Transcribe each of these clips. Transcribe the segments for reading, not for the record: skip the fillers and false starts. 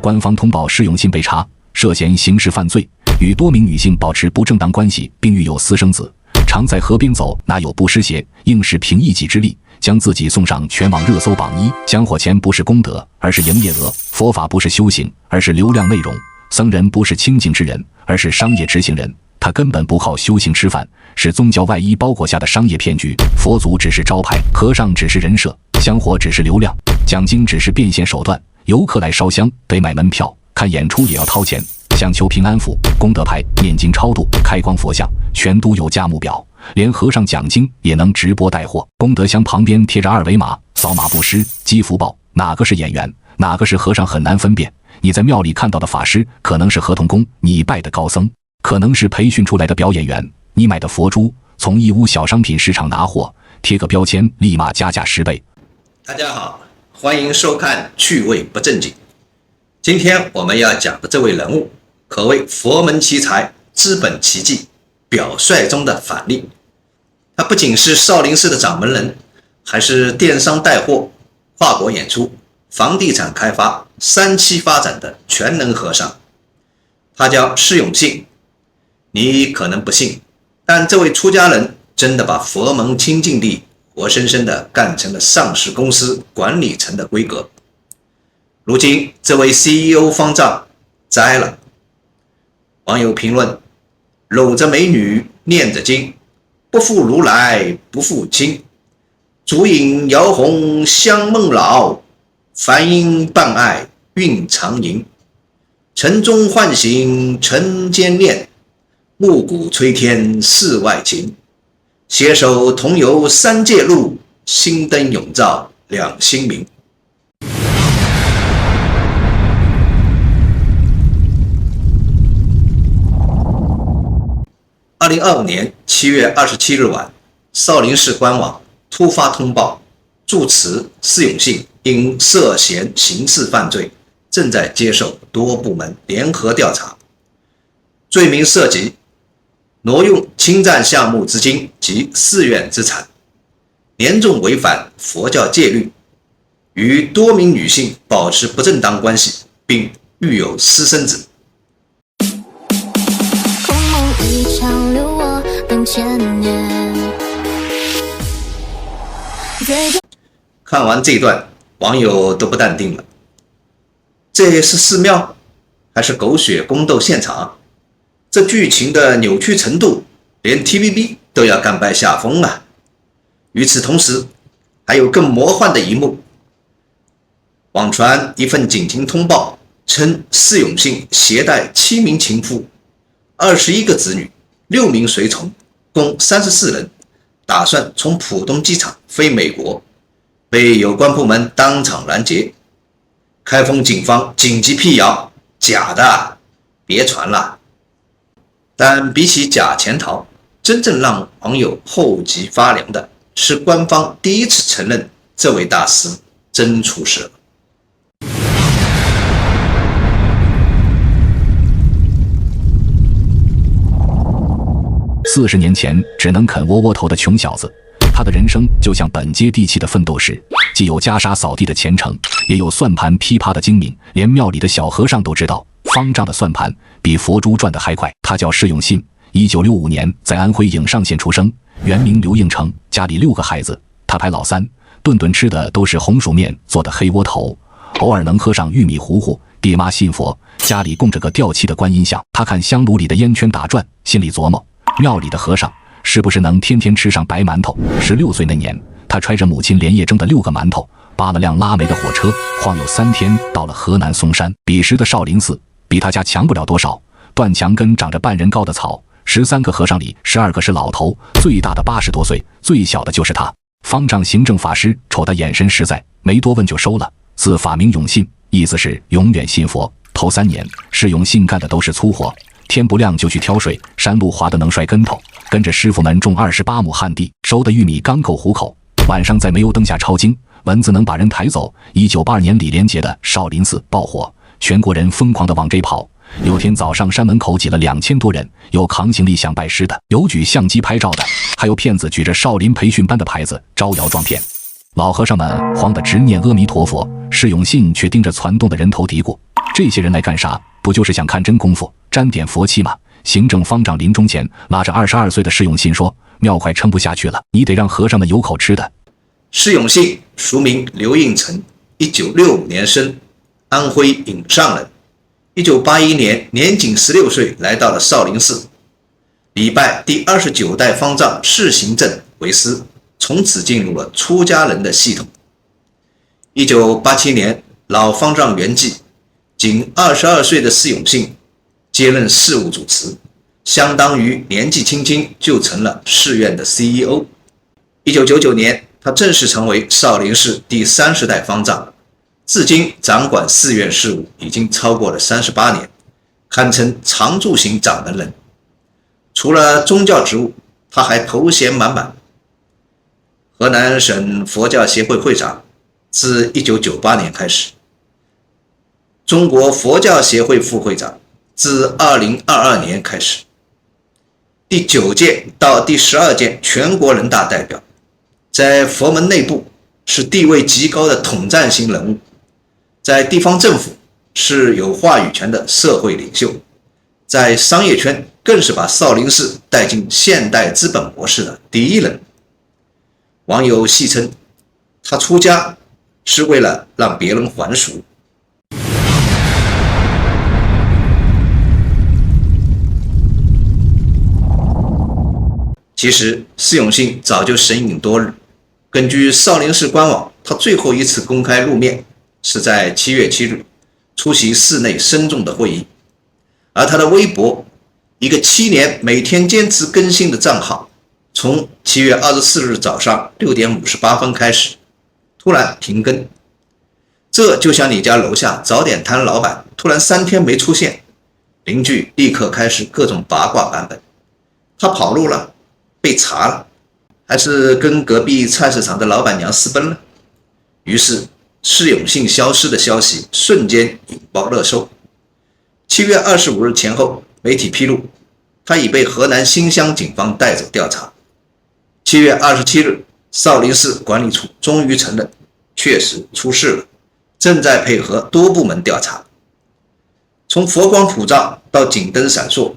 官方通报释永信被查，涉嫌刑事犯罪，与多名女性保持不正当关系，并育有私生子，常在河边走，哪有不湿鞋？硬是凭一己之力，将自己送上全网热搜榜1。香火钱不是功德，而是营业额；佛法不是修行，而是流量内容；僧人不是清净之人，而是商业执行人。他根本不靠修行吃饭，是宗教外衣包裹下的商业骗局。佛祖只是招牌，和尚只是人设，香火只是流量，讲经只是变现手段。游客来烧香得买门票，看演出也要掏钱。想求平安符、功德牌、念经超度、开光佛像，全都有价目表。连和尚讲经也能直播带货。功德箱旁边贴着二维码，扫码布施积福报，哪个是演员，哪个是和尚很难分辨。你在庙里看到的法师可能是合同工，你拜的高僧可能是培训出来的表演员。你买的佛珠从义乌小商品市场拿货，贴个标签立马加价10倍。大家好，欢迎收看趣味不正经。今天我们要讲的这位人物可谓佛门奇才、资本奇迹、表率中的反例。他不仅是少林寺的掌门人，还是电商带货、跨国演出、房地产开发、3期发展的全能和尚。他叫释永信。你可能不信，但这位出家人真的把佛门清净力活生生地干成了上市公司管理层的规格。如今这位 CEO 方丈栽了。网友评论：搂着美女念着经，不负如来不负卿，烛影摇红香梦老，梵音伴爱蕴长吟，晨钟唤醒晨间念，暮鼓吹天世外情，携手同游三界路，心灯永照两心明。2025年7月27日晚，少林寺官网突发通报，住持释永信因涉嫌刑事犯罪，正在接受多部门联合调查，罪名涉及挪用侵占项目资金及寺院资产，严重违反佛教戒律，与多名女性保持不正当关系，并育有私生子。一场留我等千年。看完这一段，网友都不淡定了，这是寺庙还是狗血宫斗现场？这剧情的扭曲程度，连 TVB 都要甘拜下风啊！与此同时，还有更魔幻的一幕。网传一份警情通报称，释永信携带7名情妇、21个子女、6名随从，共34人，打算从浦东机场飞美国，被有关部门当场拦截。开封警方紧急辟谣：假的，别传了。但比起假潜逃，真正让网友后脊发凉的是官方第一次承认这位大师真出事了。40年前只能啃窝窝头的穷小子，他的人生就像本接地气的奋斗史，既有袈裟扫地的虔诚，也有算盘噼啪的精明，连庙里的小和尚都知道方丈的算盘比佛珠转得还快。他叫释永信，1965年在安徽颍上县出生，原名刘应成，家里6个孩子，他排老3，顿顿吃的都是红薯面做的黑窝头，偶尔能喝上玉米糊糊。爹妈信佛，家里供着个吊漆的观音像，他看香炉里的烟圈打转，心里琢磨，庙里的和尚是不是能天天吃上白馒头。16岁那年，他揣着母亲连夜蒸的6个馒头，扒了辆拉煤的火车，晃悠3天到了河南嵩山。彼时的少林寺比他家强不了多少，断墙根长着半人高的草，13个和尚里12个是老头，最大的80多岁，最小的就是他。方丈行政法师瞅他眼神实在，没多问就收了，自法名永信，意思是永远信佛。头3年，释永信干的都是粗活，天不亮就去挑水，山路滑得能摔跟头，跟着师傅们种28亩旱地，收的玉米刚够糊口。晚上在煤油灯下抄经，蚊子能把人抬走。1982年李连杰的少林寺爆火，全国人疯狂地往这跑。有天早上，山门口挤了2000多人，有扛行李想拜师的，有举相机拍照的，还有骗子举着少林培训班的牌子招摇撞骗。老和尚们慌得直念阿弥陀佛，释永信却盯着攒动的人头嘀咕：这些人来干啥？不就是想看真功夫，沾点佛气吗？行政方丈临终前拉着22岁的释永信说：庙快撑不下去了，你得让和尚们有口吃的。释永信俗名刘应成，1965年生，安徽颍上人。1981年年仅16岁来到了少林寺，礼拜第29代方丈释行正为师，从此进入了出家人的系统。1987年老方丈圆寂，仅22岁的释永信接任事务主持，相当于年纪轻轻就成了寺院的 CEO。1999年他正式成为少林寺第30代方丈，至今掌管寺院事务已经超过了38年，堪称常驻型掌门人。除了宗教职务，他还头衔满满：河南省佛教协会会长，自1998年开始；中国佛教协会副会长，自2022年开始；第9届到第12届全国人大代表，在佛门内部是地位极高的统战型人物，在地方政府是有话语权的社会领袖，在商业圈更是把少林寺带进现代资本模式的第一人。网友戏称他出家是为了让别人还俗。其实释永信早就神隐多日，根据少林寺官网，他最后一次公开露面是在7月7日出席寺内深重的会议，而他的微博，一个7年每天坚持更新的账号，从7月24日早上6点58分开始突然停更。这就像你家楼下早点摊老板突然3天没出现，邻居立刻开始各种八卦版本，他跑路了，被查了，还是跟隔壁菜市场的老板娘私奔了。于是释永信消失的消息瞬间引爆热搜。7月25日前后，媒体披露他已被河南新乡警方带走调查。7月27日，少林寺管理处终于承认确实出事了，正在配合多部门调查。从佛光普照到警灯闪烁，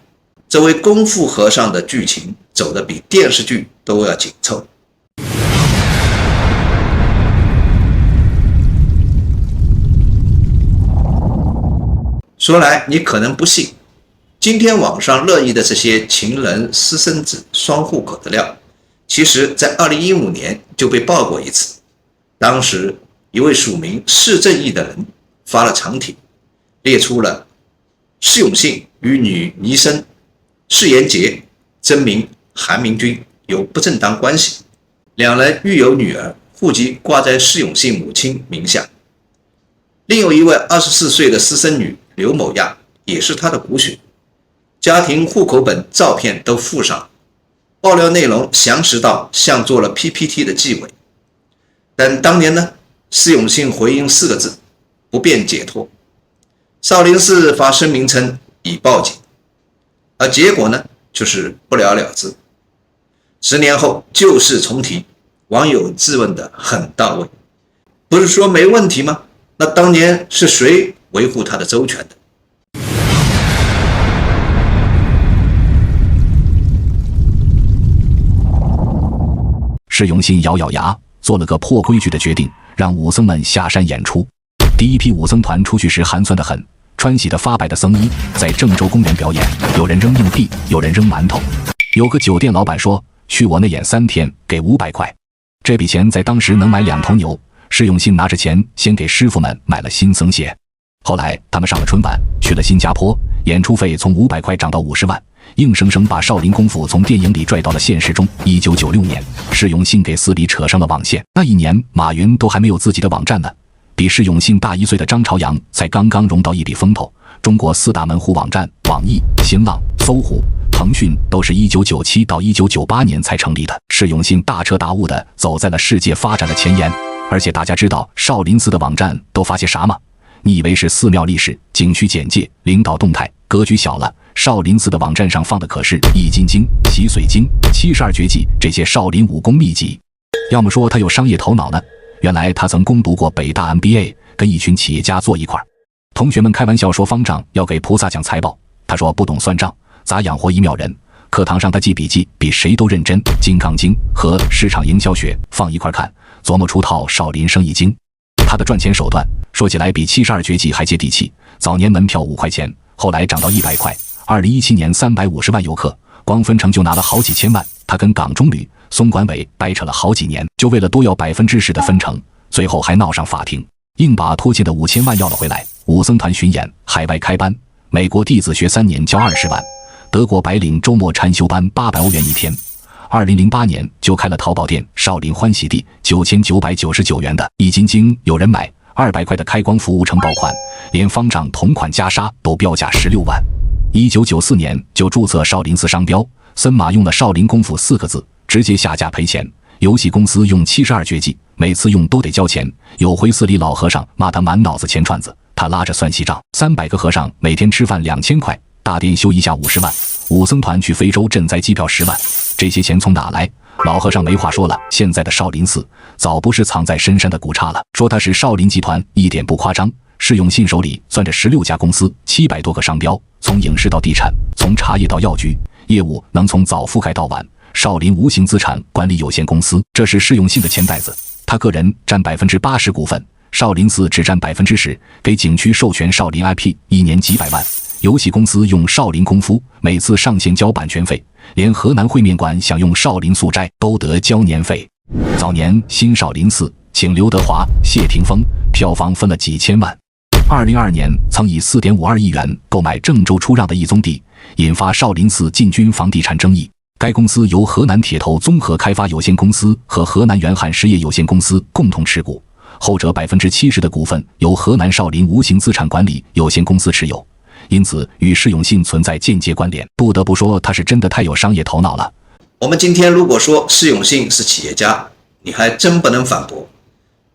这位功夫和尚的剧情走得比电视剧都要紧凑。说来你可能不信，今天网上热议的这些情人、私生子、双户口的料，其实在2015年就被爆过一次。当时一位署名释正义的人发了长帖，列出了释永信与女尼生释延杰真名韩明君有不正当关系，两人育有女儿，户籍挂在释永信母亲名下。另有一位24岁的私生女刘某亚也是他的骨血，家庭户口本照片都附上，爆料内容详实到像做了 PPT 的纪委。但当年呢，释永信回应4个字：不便解脱。少林寺发声明称已报警，而结果呢，就是不了了之。10年后旧事重提，网友质问的很到位，不是说没问题吗？那当年是谁维护他的周全的？释永信咬咬牙，做了个破规矩的决定，让武僧们下山演出。第一批武僧团出去时寒酸得很，穿洗的发白的僧衣在郑州公园表演，有人扔硬币，有人扔馒头。有个酒店老板说，去我那演3天，给500块。这笔钱在当时能买2头牛。释永信拿着钱先给师傅们买了新僧鞋。后来他们上了春晚，去了新加坡，演出费从500块涨到50万，硬生生把少林功夫从电影里拽到了现实中。1996年，释永信给寺里扯上了网线。那一年，马云都还没有自己的网站呢，比释永信大1岁的张朝阳才刚刚融到一笔风头。中国4大门户网站网易、新浪、搜狐、腾讯都是1997到1998年才成立的。释永信大彻大悟地走在了世界发展的前沿。而且大家知道少林寺的网站都发些啥吗？你以为是寺庙历史、景区简介、领导动态，格局小了。少林寺的网站上放的可是易筋经、洗髓经、72绝技这些少林武功秘籍。要么说他有商业头脑呢，原来他曾攻读过北大 MBA， 跟一群企业家坐一块儿。同学们开玩笑说方丈要给菩萨讲财报，他说不懂算账，咋养活1秒人？课堂上他记笔记比谁都认真，《金刚经》和市场营销学放一块看，琢磨出套少林生意经。他的赚钱手段说起来比72绝技还接地气，早年门票5块钱，后来涨到100块。2017年350万游客，光分成就拿了好几千万。他跟港中旅、松管委掰扯了好几年，就为了多要10%的分成，最后还闹上法庭，硬把拖欠的5000万要了回来。武僧团巡演，海外开班，美国弟子学3年交20万，德国白领周末禅修班800欧元一天。2008年就开了淘宝店少林欢喜地，9999元的易筋经有人买，200块的开光服务承包款，连方丈同款袈裟都标价16万。1994年就注册少林寺商标，森马用了少林功夫4个字，直接下架赔钱。游戏公司用72绝技，每次用都得交钱。有回寺里老和尚骂他满脑子钱串子，他拉着算细账，300个和尚每天吃饭2000块，大殿修一下50万，武僧团去非洲赈灾机票10万，这些钱从哪来？老和尚没话说了，现在的少林寺早不是藏在深山的古刹了，说他是少林集团一点不夸张。释永信手里攥着16家公司，700多个商标，从影视到地产，从茶叶到药局，业务能从早覆盖到晚。少林无形资产管理有限公司，这是释永信的钱袋子，他个人占80%股份，少林寺只占10%，给景区授权少林 IP， 一年几百万。游戏公司用少林功夫，每次上线交版权费，连河南烩面馆想用少林素斋都得交年费。早年新少林寺请刘德华、谢霆锋，票房分了几千万。2022年曾以4.52亿元购买郑州出让的一宗地，引发少林寺进军房地产争议。该公司由河南铁头综合开发有限公司和河南远海实业有限公司共同持股，后者70%的股份由河南少林无形资产管理有限公司持有，因此与释永信存在间接关联。不得不说，他是真的太有商业头脑了。我们今天如果说释永信是企业家，你还真不能反驳。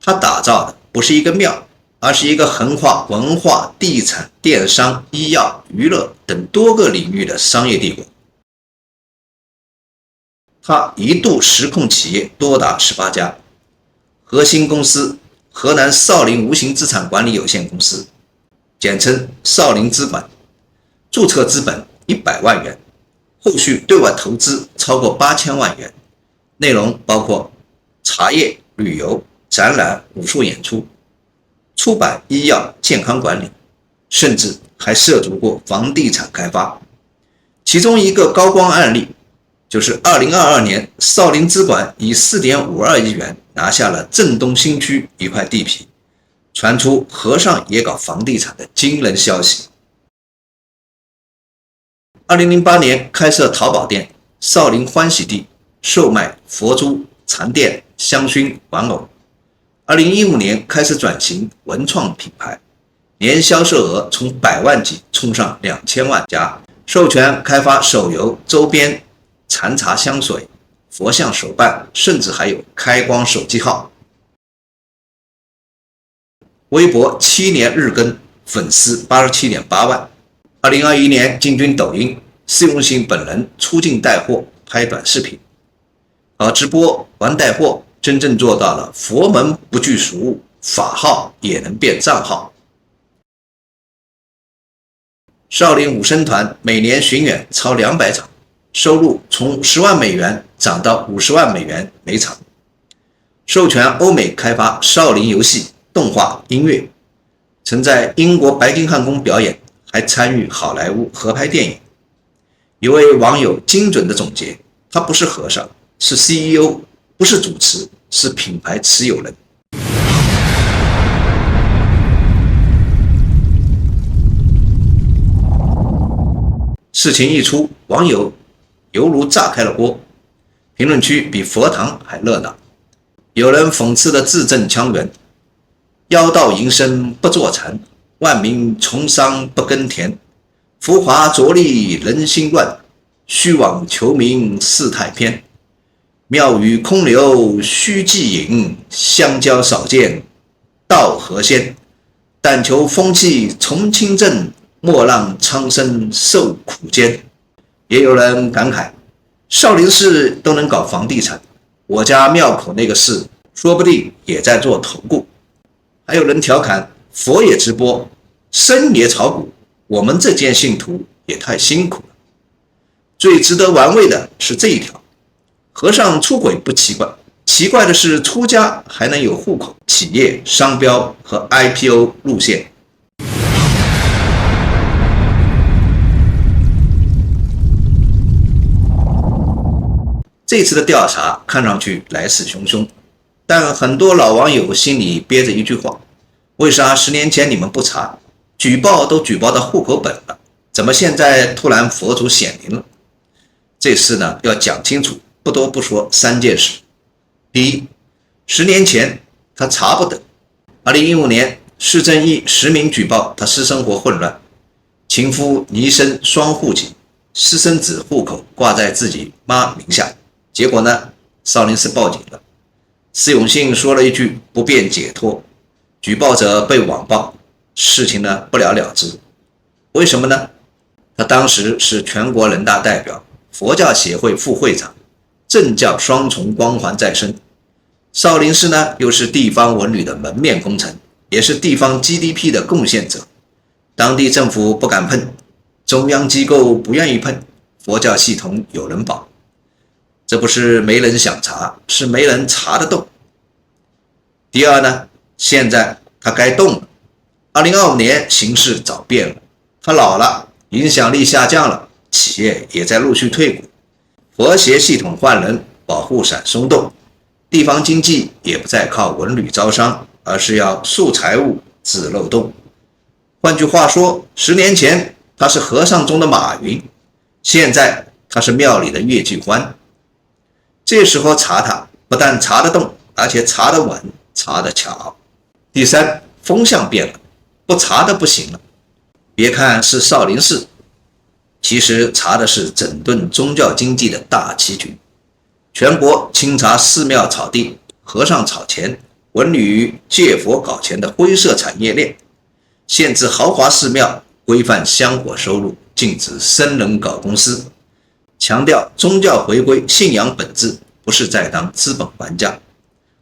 他打造的不是一个庙，而是一个横跨文化、地产、电商、医药、娱乐等多个领域的商业帝国。他一度实控企业多达18家，核心公司河南少林无形资产管理有限公司，简称少林资管，注册资本100万元，后续对外投资超过8000万元，内容包括茶叶、旅游、展览、武术演出、出版、医药、健康管理，甚至还涉足过房地产开发。其中一个高光案例就是2022年少林资管以4.52亿元拿下了镇东新区一块地皮，传出和尚也搞房地产的惊人消息。2008年开设淘宝店少林欢喜地，售卖佛珠、禅垫、香薰、玩偶。2015年开始转型文创品牌，年销售额从100万级冲上2000万家，授权开发手游周边、禅茶香水、佛像手办，甚至还有开光手机号。微博7年日更，粉丝87.8万。2021年进军抖音，释永信本人出境带货，拍短视频，搞直播玩带货，真正做到了佛门不拘俗物，法号也能变账号。少林武僧团每年巡演超200场，收入从10万美元涨到50万美元每场，授权欧美开发少林游戏、动画、音乐，曾在英国白金汉宫表演，还参与好莱坞合拍电影。一位网友精准的总结，他不是和尚，是 CEO， 不是主持，是品牌持有人。事情一出，网友犹如炸开了锅，评论区比佛堂还热闹。有人讽刺的字正腔圆，妖道营生不坐禅，万民从商不耕田，浮华着力人心乱，虚妄求名世态偏，庙宇空流虚寂隐，香蕉少见道何仙，但求风气从清正，莫让苍生受苦艰。也有人感慨，少林寺都能搞房地产，我家庙口那个寺说不定也在做投顾。还有人调侃佛也直播，僧也炒股，我们这件信徒也太辛苦了。最值得玩味的是这一条，和尚出轨不奇怪，奇怪的是出家还能有户口、企业、商标和 IPO 路线。这次的调查看上去来势汹汹，但很多老网友心里憋着一句话：为啥10年前你们不查？举报都举报到户口本了，怎么现在突然佛祖显灵了？这事呢要讲清楚，不多不说3件事。第一，10年前他查不得。2015年，施正义实名举报他私生活混乱，情夫倪生双户籍，私生子户口挂在自己妈名下。结果呢，少林寺报警了，施永信说了一句不便解脱，举报者被网暴，事情呢不了了之。为什么呢？他当时是全国人大代表、佛教协会副会长，政教双重光环在身。少林寺呢又是地方文旅的门面工程，也是地方 GDP 的贡献者，当地政府不敢碰，中央机构不愿意碰，佛教系统有人保。这不是没人想查，是没人查得动。第二呢，现在他该动了。2025年形势早变了，他老了，影响力下降了，企业也在陆续退股，佛协系统换人，保护伞松动，地方经济也不再靠文旅招商，而是要树财务、治漏洞。换句话说，10年前他是和尚中的马云，现在他是庙里的月季欢。这时候查他，不但查得动，而且查得稳，查得巧。第三，风向变了，不查的不行了。别看是少林寺，其实查的是整顿宗教经济的大棋局。全国清查寺庙炒地、和尚炒钱、文旅借佛搞钱的灰色产业链，限制豪华寺庙，规范香火收入，禁止僧人搞公司，强调宗教回归信仰本质，不是在当资本玩家。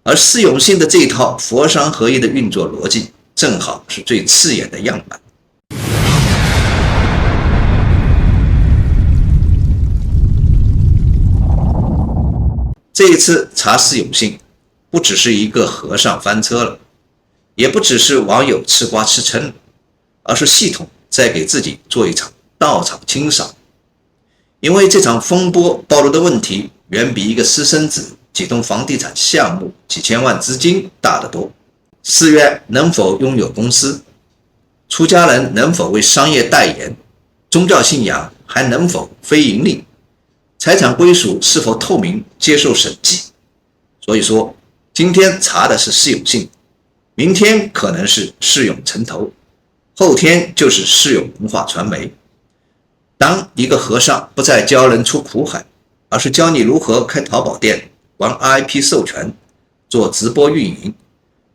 而施永信的这一套佛商合一的运作逻辑，正好是最刺眼的样板。这一次查施永信，不只是一个和尚翻车了，也不只是网友吃瓜吃撑了，而是系统在给自己做一场道场清扫。因为这场风波暴露的问题，远比一个私生子、几栋房地产项目、几千万资金大得多。寺院能否拥有公司？出家人能否为商业代言？宗教信仰还能否非盈利？财产归属是否透明、接受审计？所以说，今天查的是施永信，明天可能是施永城投，后天就是施永文化传媒。当一个和尚不再教人出苦海，而是教你如何开淘宝店、玩 IP 授权、做直播运营；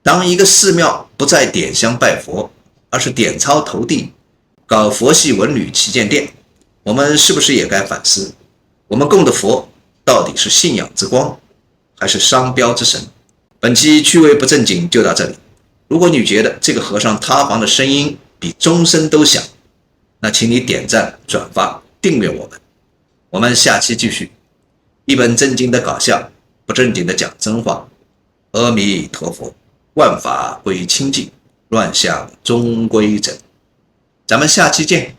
当一个寺庙不再点香拜佛，而是点钞投地，搞佛系文旅旗舰店，我们是不是也该反思，我们供的佛到底是信仰之光，还是商标之神？本期趣味不正经就到这里。如果你觉得这个和尚塌房的声音比钟声都响，那请你点赞、转发、订阅我们。我们下期继续，一本正经的搞笑，不正经的讲真话。阿弥陀佛，万法归清净，乱象终归真。咱们下期见。